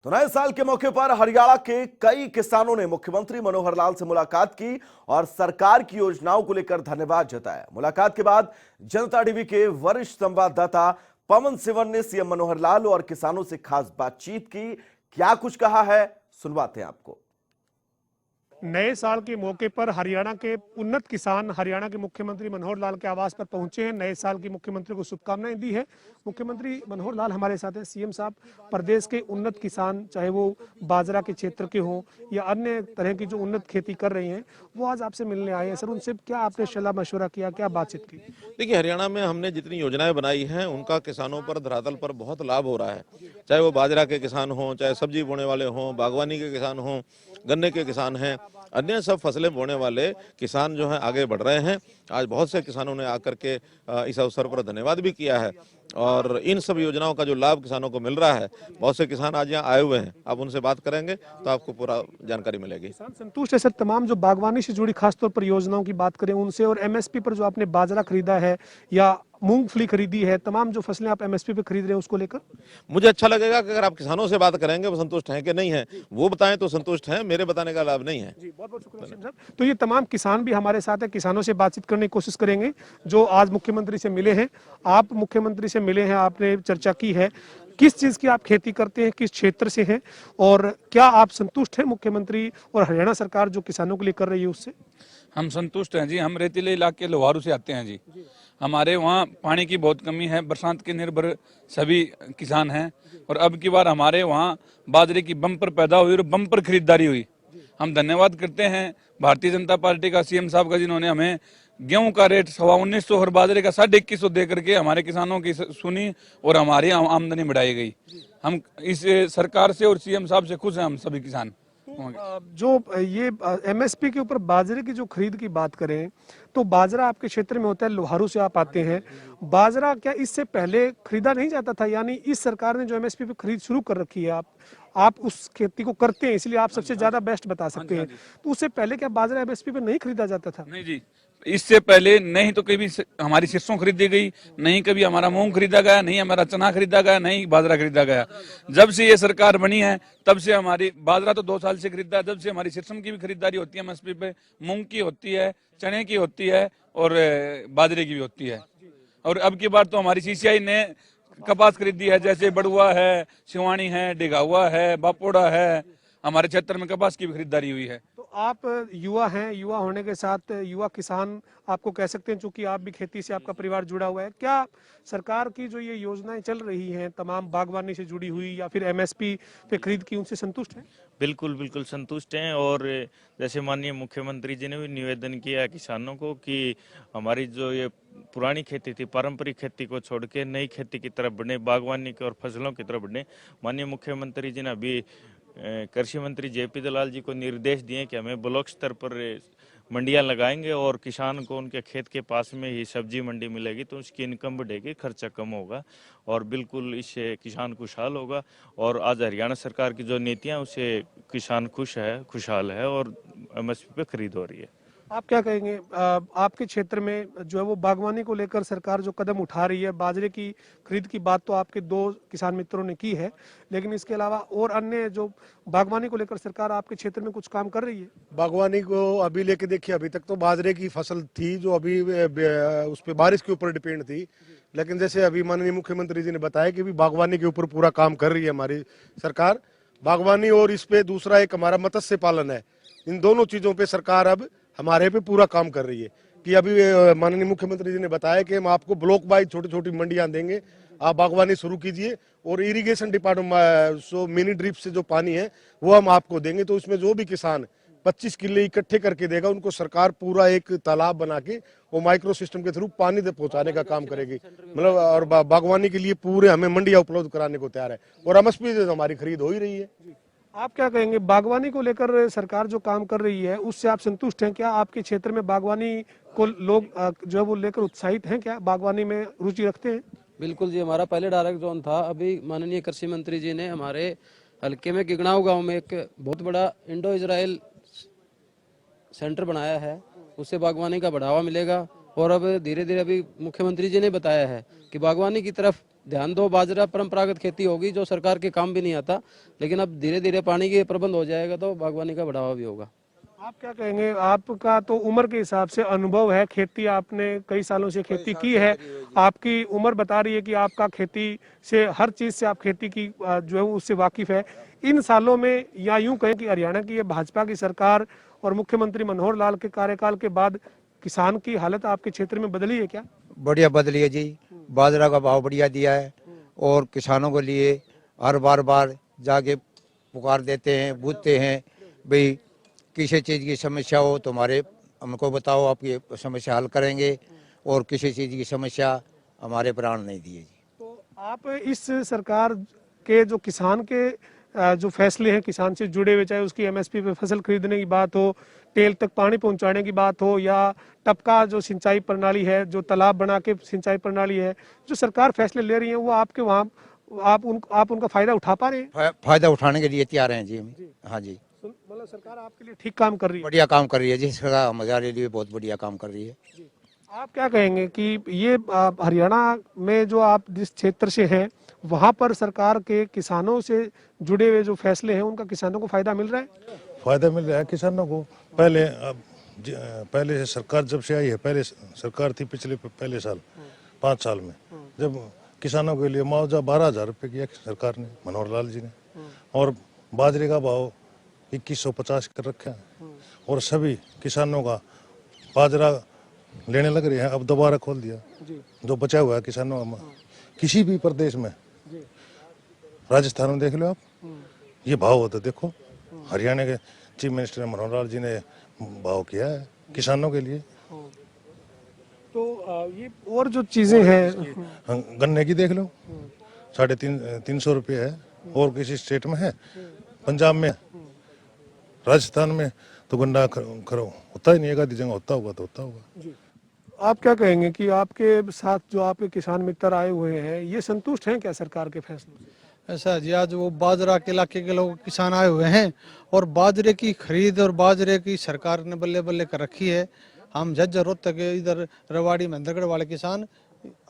तो नए साल के मौके पर हरियाणा के कई किसानों ने मुख्यमंत्री मनोहर लाल से मुलाकात की और सरकार की योजनाओं को लेकर धन्यवाद जताया। मुलाकात के बाद जनता टीवी के वरिष्ठ संवाददाता पवन सिवन ने सीएम मनोहर लाल और किसानों से खास बातचीत की। क्या कुछ कहा है, सुनवाते हैं आपको। नए साल के मौके पर हरियाणा के उन्नत किसान हरियाणा के मुख्यमंत्री मनोहर लाल के आवास पर पहुंचे हैं। नए साल की मुख्यमंत्री को शुभकामनाएं दी है। मुख्यमंत्री मनोहर लाल हमारे साथ हैं। सीएम साहब, प्रदेश के उन्नत किसान, चाहे वो बाजरा के क्षेत्र के हों या अन्य तरह की जो उन्नत खेती कर रही हैं, वो आज आपसे मिलने आए हैं। सर, उनसे क्या आपने सलाह मशवरा किया, क्या बातचीत की? देखिए, हरियाणा में हमने जितनी योजनाएं बनाई हैं उनका किसानों पर धरातल पर बहुत लाभ हो रहा है। चाहे वो बाजरा के किसान हों, चाहे सब्जी बोने वाले हों, बागवानी के किसान हों, गन्ने के किसान हैं, अन्य सब फसलें बोने वाले किसान जो हैं आगे बढ़ रहे हैं। आज बहुत से किसानों ने आकर के इस अवसर पर धन्यवाद भी किया है और इन सब योजनाओं का जो लाभ किसानों को मिल रहा है, बहुत से किसान आज यहाँ आए हुए हैं। आप उनसे बात करेंगे तो आपको पूरा जानकारी मिलेगी। किसान संतुष्ट है सर? तमाम जो बागवानी से जुड़ी खासतौर पर योजनाओं की बात करें उनसे, और एमएसपी पर जो आपने बाजरा खरीदा है या मूंगफली खरीदी है, तमाम जो फसलें आप एमएसपी पे खरीद रहे हैं उसको लेकर मुझे अच्छा लगेगा कि अगर आप किसानों से बात करेंगे वो संतुष्ट हैं कि नहीं है, वो बताएं तो संतुष्ट हैं, मेरे बताने का लाभ नहीं है। जी, बहुत बहुत शुक्रिया सीएम साहब। तो ये तमाम किसान भी हमारे साथ है। किसानों से बातचीत करने की कोशिश करेंगे जो आज मुख्यमंत्री से मिले हैं। आप मुख्यमंत्री से मिले हैं, आपने चर्चा की है। किस चीज की आप खेती करते हैं, किस क्षेत्र से हैं, और क्या आप संतुष्ट हैं मुख्यमंत्री और हरियाणा सरकार जो किसानों के लिए कर रही है उससे? हम संतुष्ट हैं जी। हम रेतीले इलाके लोहारू से आते हैं जी। हमारे वहाँ पानी की बहुत कमी है, बरसात के निर्भर सभी किसान हैं, और अब की बार हमारे वहाँ बाजरे की बम्पर पैदा हुई और बम्पर खरीदारी हुई। हम धन्यवाद करते हैं भारतीय जनता पार्टी का, सीएम साहब का, जिन्होंने हमें गेहूं का रेट 1950 और बाजरे का 2150 दे करके हमारे किसानों की सुनी और हमारी आमदनी बढ़ाई गई। हम इस सरकार से और सीएम साहब से खुश हैं, हम सभी किसान। जो ये एमएसपी के ऊपर बाजरे की जो खरीद की बात करें तो बाजरा आपके क्षेत्र में होता है, लोहारू से आप आते हैं। बाजरा क्या इससे पहले खरीदा नहीं जाता था? यानी इस सरकार ने जो एमएसपी पे खरीद शुरू कर रखी है, आप उस खेती को करते हैं इसलिए आप सबसे ज्यादा बेस्ट बता सकते हैं। तो उससे पहले क्या बाजरा एमएसपी पे नहीं खरीदा जाता था? नहीं जी, इससे पहले नहीं तो कभी हमारी सरसों खरीदी गई, नहीं कभी हमारा मूंग खरीदा गया, नहीं हमारा चना खरीदा गया, नहीं बाजरा खरीदा गया। जब से ये सरकार बनी है तब से हमारी बाजरा तो 2 साल से खरीदा है, जब से हमारी सरसों की भी खरीदारी होती है एमएसपी पे, मूंग की होती है, चने की होती है और बाजरे की भी होती है। और अब की बार तो हमारी सीसीआई ने कपास खरीदी है, जैसे बड़ुआ है, सिवानी है, डिगावा है, बापोड़ा है, हमारे क्षेत्र में कपास की भी खरीदारी हुई है। तो आप युवा हैं, युवा होने के साथ युवा किसान आपको कह सकते हैं, चूंकि आप भी खेती से आपका परिवार जुड़ा हुआ है। क्या सरकार की जो ये योजनाएं चल रही हैं तमाम बागवानी से जुड़ी हुई या फिर एमएसपी पे खरीद की, उनसे संतुष्ट हैं? बिल्कुल बिल्कुल संतुष्ट हैं। और जैसे माननीय मुख्यमंत्री जी ने भी निवेदन किया है किसानों को कि हमारी जो ये पुरानी खेती थी, पारंपरिक खेती को छोड़ के नई खेती की तरफ बढ़े, बागवानी की और फसलों की तरफ बढ़े। माननीय मुख्यमंत्री जी ने अभी कृषि मंत्री जेपी दलाल जी को निर्देश दिए कि हमें ब्लॉक स्तर पर मंडियां लगाएंगे और किसान को उनके खेत के पास में ही सब्जी मंडी मिलेगी तो उसकी इनकम बढ़ेगी, खर्चा कम होगा और बिल्कुल इससे किसान खुशहाल होगा। और आज हरियाणा सरकार की जो नीतियां उससे किसान खुश है, खुशहाल है और एमएसपी पे खरीद हो रही है। आप क्या कहेंगे, आपके क्षेत्र में जो है वो बागवानी को लेकर सरकार जो कदम उठा रही है, बाजरे की खरीद की बात तो आपके 2 किसान मित्रों ने की है, लेकिन इसके अलावा और अन्य जो बागवानी को लेकर सरकार आपके क्षेत्र में कुछ काम कर रही है? बागवानी को अभी लेके देखिए, अभी तक तो बाजरे की फसल थी जो अभी उस पे बारिश के ऊपर डिपेंड थी, लेकिन जैसे अभी माननीय मुख्यमंत्री जी ने बताया कि भी बागवानी के ऊपर पूरा काम कर रही है हमारी सरकार। बागवानी और इस पे दूसरा एक हमारा मत्स्य पालन है, इन दोनों चीजों पे सरकार अब हमारे पे पूरा काम कर रही है। कि अभी माननीय मुख्यमंत्री जी ने बताया कि हम आपको ब्लॉक वाइज छोटी छोटी मंडियां देंगे, आप बागवानी शुरू कीजिए और irrigation department so mini drip से जो पानी है वो हम आपको देंगे। तो इसमें जो भी किसान 25 किले इकट्ठे करके देगा उनको सरकार पूरा एक तालाब बना के वो माइक्रो सिस्टम के थ्रू पानी तक पहुंचाने का काम करेगी। मतलब और बागवानी के लिए पूरे हमें मंडियां उपलब्ध कराने को तैयार है और एमएसपी से हमारी खरीद हो ही रही है। आप क्या कहेंगे, बागवानी को लेकर सरकार जो काम कर रही है उससे आप संतुष्ट हैं? क्या आपके क्षेत्र में बागवानी को लोग जो है वो लेकर उत्साहित हैं, क्या बागवानी में रुचि रखते हैं? बिल्कुल जी, हमारा पहले डायरेक्ट जोन था। अभी माननीय कृषि मंत्री जी ने हमारे हल्के में गिगनाव गांव में एक बहुत बड़ा इंडो इजराइल सेंटर बनाया है, उससे बागवानी का बढ़ावा मिलेगा। और अब धीरे धीरे अभी मुख्यमंत्री जी ने बताया है कि बागवानी की तरफ ध्यान दो, बाजरा परंपरागत खेती होगी जो सरकार के काम भी नहीं आता, लेकिन अब धीरे धीरे पानी के प्रबंध हो जाएगा तो बागवानी का बढ़ावा भी होगा। आप क्या कहेंगे, आपका तो उम्र के हिसाब से अनुभव है, खेती आपने कई सालों से खेती की है, आपकी उम्र बता रही है कि आपका खेती से हर चीज से आप खेती की जो है उससे वाकिफ है। इन सालों में या यूं कहें कि हरियाणा की ये भाजपा की सरकार और मुख्यमंत्री मनोहर लाल के कार्यकाल के बाद किसान की हालत आपके क्षेत्र में बदली है क्या? बढ़िया बदली है जी, बाजरा का भाव बढ़िया दिया है और किसानों के लिए हर बार जाके पुकार देते हैं, पूछते हैं भाई किसी चीज़ की समस्या हो तो हमको बताओ, आपकी समस्या हल करेंगे, और किसी चीज़ की समस्या हमारे प्राण नहीं दिए जी। तो आप इस सरकार के जो किसान के जो फैसले हैं किसान से जुड़े हुए, चाहे उसकी एमएसपी पे फसल खरीदने की बात हो, टेल तक पानी पहुंचाने की बात हो, या टपका जो सिंचाई प्रणाली है, जो तालाब बना के सिंचाई प्रणाली है, जो सरकार फैसले ले रही है वो आपके वहाँ आप उनका फायदा उठा पा रहे हैं? फायदा उठाने के लिए तैयार हैं जी हम। हाँ जी, मतलब सरकार आपके लिए ठीक काम कर रही है? बढ़िया काम कर रही है जी, सरकार हमारे लिए बहुत बढ़िया काम कर रही है। आप क्या कहेंगे कि ये हरियाणा में जो आप जिस क्षेत्र से हैं वहाँ पर सरकार के किसानों से जुड़े हुए जो फैसले हैं उनका किसानों को फायदा मिल रहा है? फायदा मिल रहा है किसानों को। पहले से सरकार जब से आई है, पहले सरकार थी पहले साल 5 साल में, जब किसानों के लिए मुआवजा 12,000 रुपये किया सरकार ने, मनोहर लाल जी ने, और बाजरे का भाव 2150 कर रखा है, और सभी किसानों का बाजरा लेने लग रहे हैं। अब दोबारा खोल दिया, जो बचा हुआ है किसानों में किसी भी प्रदेश में, राजस्थान में देख लो आप, ये भाव होता देखो। हरियाणा के चीफ मिनिस्टर मनोहर लाल जी ने भाव किया है किसानों के लिए। तो ये और जो चीजें हैं, गन्ने की देख लो, 350 रुपये है, और किसी स्टेट में है, पंजाब में, राजस्थान में तो गन्ना करो होता ही नहीं, एक आधी जगह होता होगा तो होता होगा। आप क्या कहेंगे कि आपके साथ जो आपके किसान मित्र आए हुए हैं ये संतुष्ट हैं क्या सरकार के फैसलों से? ऐसा जी, आज वो बाजरा के इलाके के लोग किसान आए हुए हैं और बाजरे की खरीद और बाजरे की सरकार ने बल्ले बल्ले कर रखी है। हम झज्जर रोहतक के इधर रेवाड़ी महेंद्रगढ़ वाले किसान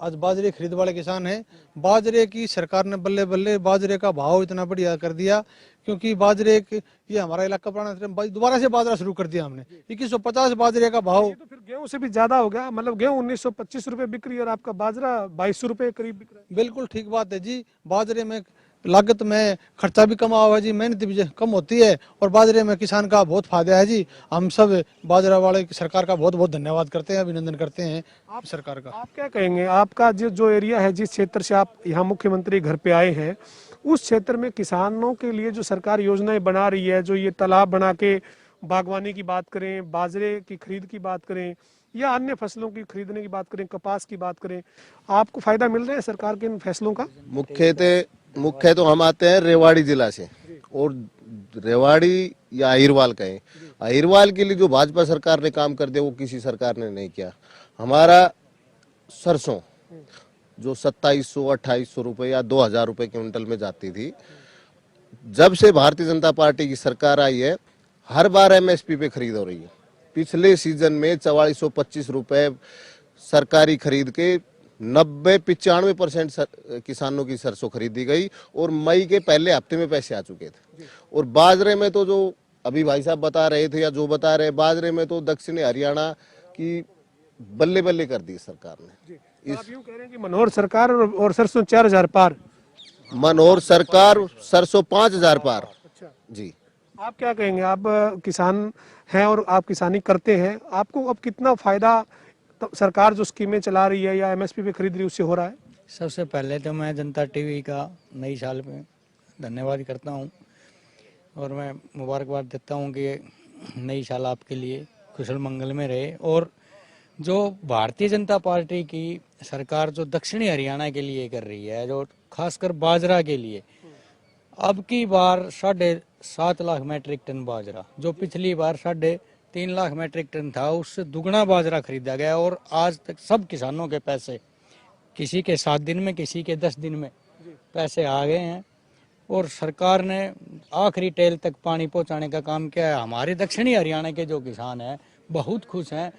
आज बाजरे खरीद वाले किसान हैं। बाजरे की सरकार ने बल्ले बल्ले बाजरे का भाव इतना बढ़िया कर दिया, क्योंकि बाजरे ये हमारा इलाका पुराना, दोबारा से बाजरा शुरू कर दिया हमने। 2150 बाजरे का भाव, तो फिर गेहूं से भी ज्यादा हो गया, मतलब गेहूं 1925 रुपए बिक रही है और आपका बाजरा 2200 रुपए करीब बिक रहा है। बिल्कुल ठीक बात है जी। बाजरे में लागत में खर्चा भी कम हुआ है जी, मेहनत भी कम होती है, और बाजरे में किसान का बहुत फायदा है जी। हम सब बाजरा वाले सरकार का बहुत बहुत धन्यवाद करते हैं, अभिनंदन करते हैं आप सरकार का। आप क्या कहेंगे, आपका जो एरिया है, जिस क्षेत्र से आप यहाँ मुख्यमंत्री घर पे आए हैं, उस क्षेत्र में किसानों के लिए जो सरकार योजनाएं बना रही है, जो ये तालाब बना के बागवानी की बात करें, बाजरे की खरीद की बात करें, या अन्य फसलों की खरीदने की बात करें, कपास की बात करें, आपको फायदा मिल रहा है सरकार के इन फैसलों का? मुख्य तो हम आते हैं रेवाड़ी जिला से, और रेवाड़ी या अहिरवाल कहें, अहिरवाल के लिए जो भाजपा सरकार ने काम कर दिया वो किसी सरकार ने नहीं किया। हमारा सरसों जो 2700 2800 रुपये या 2000 रुपये क्विंटल में जाती थी, जब से भारतीय जनता पार्टी की सरकार आई है हर बार एमएसपी पे खरीद हो रही है। पिछले सीजन में 4425 रुपये सरकारी खरीद के 90-95% किसानों की सरसों खरीदी गई, और मई के पहले हफ्ते में पैसे आ चुके थे। और बाजरे में तो जो अभी भाई साहब बता रहे थे या जो बता रहे, बाजरे में तो दक्षिणी हरियाणा की बल्ले बल्ले कर दी सरकार ने। तो आप यूं कह रहे हैं कि मनोहर सरकार और सरसों 4000 पार, मनोहर सरकार सरसों 5000 पार। अच्छा जी, आप क्या कहेंगे, आप किसान हैं और आप किसानी करते हैं, आपको अब कितना फायदा तो सरकार जो स्कीमें चला रही है या एमएसपी पे खरीद रही है उससे हो रहा है? सबसे पहले तो मैं जनता टीवी का नई साल में धन्यवाद करता हूं, और मैं मुबारकबाद देता हूं कि नई साल आपके लिए कुशल मंगल में रहे। और जो भारतीय जनता पार्टी की सरकार जो दक्षिणी हरियाणा के लिए कर रही है, जो खासकर बाजरा के लिए, अब की बार 7.5 लाख मैट्रिक टन बाजरा, जो पिछली बार 3.5 लाख मैट्रिक टन था, उससे दुगना बाजरा खरीदा गया। और आज तक सब किसानों के पैसे, किसी के 7 दिन में, किसी के 10 दिन में पैसे आ गए हैं, और सरकार ने आखिरी टेल तक पानी पहुंचाने का काम किया है। हमारे दक्षिणी हरियाणा के जो किसान हैं बहुत खुश हैं,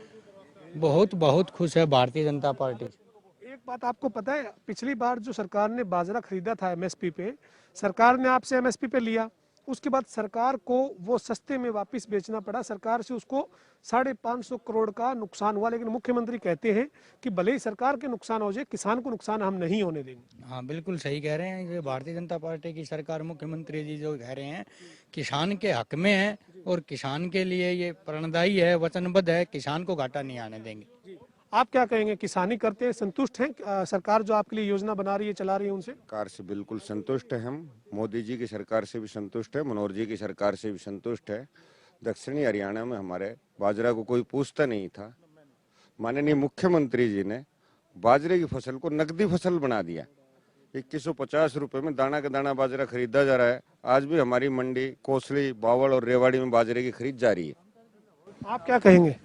बहुत खुश है भारतीय जनता पार्टी। एक बात आपको पता है, पिछली बार जो सरकार ने बाजरा खरीदा था एमएसपी पे, सरकार ने आपसे एमएसपी पे लिया, उसके बाद सरकार को वो सस्ते में वापस बेचना पड़ा, सरकार से उसको 550 करोड़ का नुकसान हुआ। लेकिन मुख्यमंत्री कहते हैं कि भले ही सरकार के नुकसान हो जाए, किसान को नुकसान हम नहीं होने देंगे। हाँ बिल्कुल सही कह रहे हैं। ये भारतीय जनता पार्टी की सरकार, मुख्यमंत्री जी जो कह रहे हैं किसान के हक में है और किसान के लिए ये प्रणदायी है, वचनबद्ध है, किसान को घाटा नहीं आने देंगे। आप क्या कहेंगे, किसानी करते हैं, संतुष्ट हैं सरकार जो आपके लिए योजना बना रही है, चला रही है उनसे? सरकार से बिल्कुल संतुष्ट है हम। मोदी जी की सरकार से भी संतुष्ट है, मनोहर जी की सरकार से भी संतुष्ट है। दक्षिणी हरियाणा में हमारे बाजरा को कोई पूछता नहीं था। माननीय मुख्यमंत्री जी ने बाजरे की फसल को नकदी फसल बना दिया। 2150 रुपए में दाना का दाना बाजरा खरीदा जा रहा है। आज भी हमारी मंडी कोसली, बावल और रेवाड़ी में बाजरे की खरीद जारी है। आप क्या कहेंगे?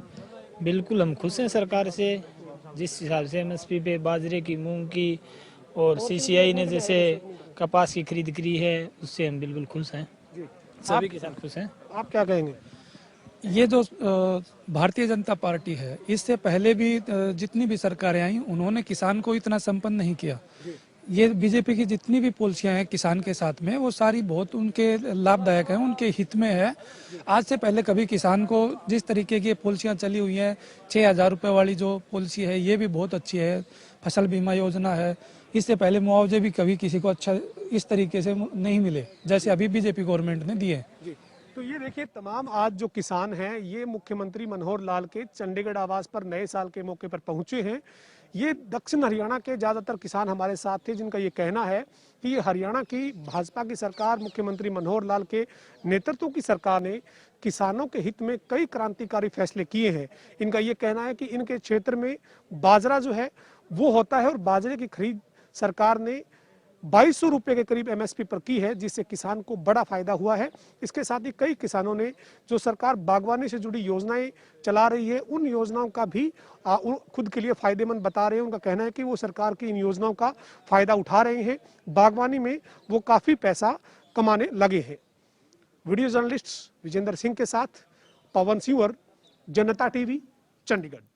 बिल्कुल हम खुश हैं सरकार से, जिस हिसाब से एमएसपी पे बाजरे की, मूंग की और सीसीआई ने जैसे कपास की खरीद करी है, उससे हम बिल्कुल खुश हैं। सभी किसान खुश हैं। आप क्या कहेंगे? ये जो भारतीय जनता पार्टी है, इससे पहले भी जितनी भी सरकारें आई उन्होंने किसान को इतना संपन्न नहीं किया। ये बीजेपी की जितनी भी पॉलिसियां हैं किसान के साथ में, वो सारी बहुत उनके लाभदायक हैं, उनके हित में है। आज से पहले कभी किसान को जिस तरीके की पॉलिसियां चली हुई हैं, 6,000 रुपये वाली जो पॉलिसी है ये भी बहुत अच्छी है। फसल बीमा योजना है, इससे पहले मुआवजे भी कभी किसी को अच्छा इस तरीके से नहीं मिले जैसे अभी बीजेपी गवर्नमेंट ने दिए। तो ये देखिए, तमाम आज जो किसान हैं ये मुख्यमंत्री मनोहर लाल के चंडीगढ़ आवास पर नए साल के मौके पर पहुंचे हैं। ये दक्षिण हरियाणा के ज़्यादातर किसान हमारे साथ थे, जिनका ये कहना है कि ये हरियाणा की भाजपा की सरकार, मुख्यमंत्री मनोहर लाल के नेतृत्व की सरकार ने किसानों के हित में कई क्रांतिकारी फैसले किए हैं। इनका ये कहना है कि इनके क्षेत्र में बाजरा जो है वो होता है और बाजरे की खरीद सरकार ने 2200 रुपये के करीब एमएसपी पर की है, जिससे किसान को बड़ा फायदा हुआ है। इसके साथ ही कई किसानों ने जो सरकार बागवानी से जुड़ी योजनाएं चला रही है, उन योजनाओं का भी खुद के लिए फायदेमंद बता रहे हैं। उनका कहना है कि वो सरकार की इन योजनाओं का फायदा उठा रहे हैं, बागवानी में वो काफी पैसा कमाने लगे हैं। वीडियो जर्नलिस्ट विजेंद्र सिंह के साथ पवन सिंह, जनता टीवी, चंडीगढ़।